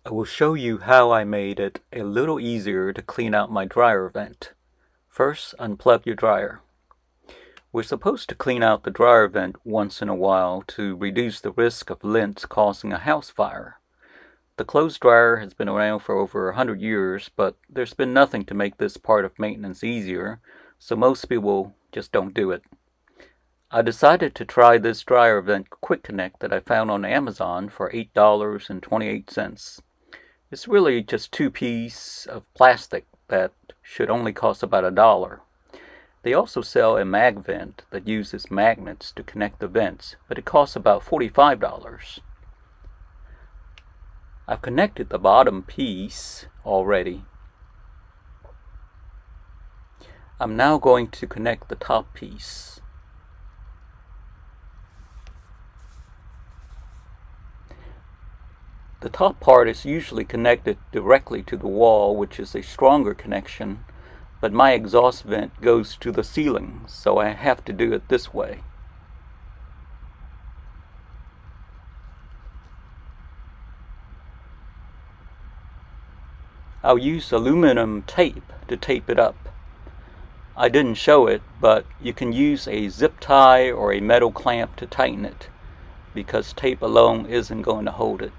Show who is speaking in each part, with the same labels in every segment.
Speaker 1: I will show you how I made it a little easier to clean out my dryer vent. First, unplug your dryer. We're supposed to clean out the dryer vent once in a while to reduce the risk of lint causing a house fire. The clothes dryer has been around for over 100 years, but there's been nothing to make this part of maintenance easier, so most people just don't do it. I decided to try this dryer vent quick connect that I found on Amazon for $8.28. It's really just two pieces of plastic that should only cost about $1. They also sell a mag vent that uses magnets to connect the vents, but it costs about $45. I've connected the bottom piece already. I'm now going to connect the top piece. The top part is usually connected directly to the wall, which is a stronger connection, but my exhaust vent goes to the ceiling, so I have to do it this way. I'll use aluminum tape to tape it up. I didn't show it, but you can use a zip tie or a metal clamp to tighten it, because tape alone isn't going to hold it.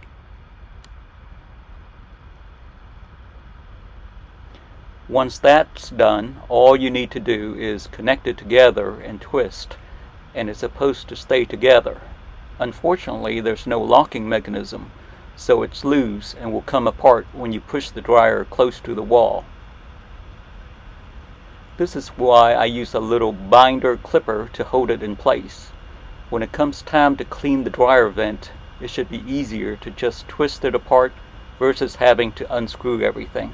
Speaker 1: Once that's done, all you need to do is connect it together and twist, and it's supposed to stay together. Unfortunately, there's no locking mechanism, so it's loose and will come apart when you push the dryer close to the wall. This is why I use a little binder clipper to hold it in place. When it comes time to clean the dryer vent, it should be easier to just twist it apart versus having to unscrew everything.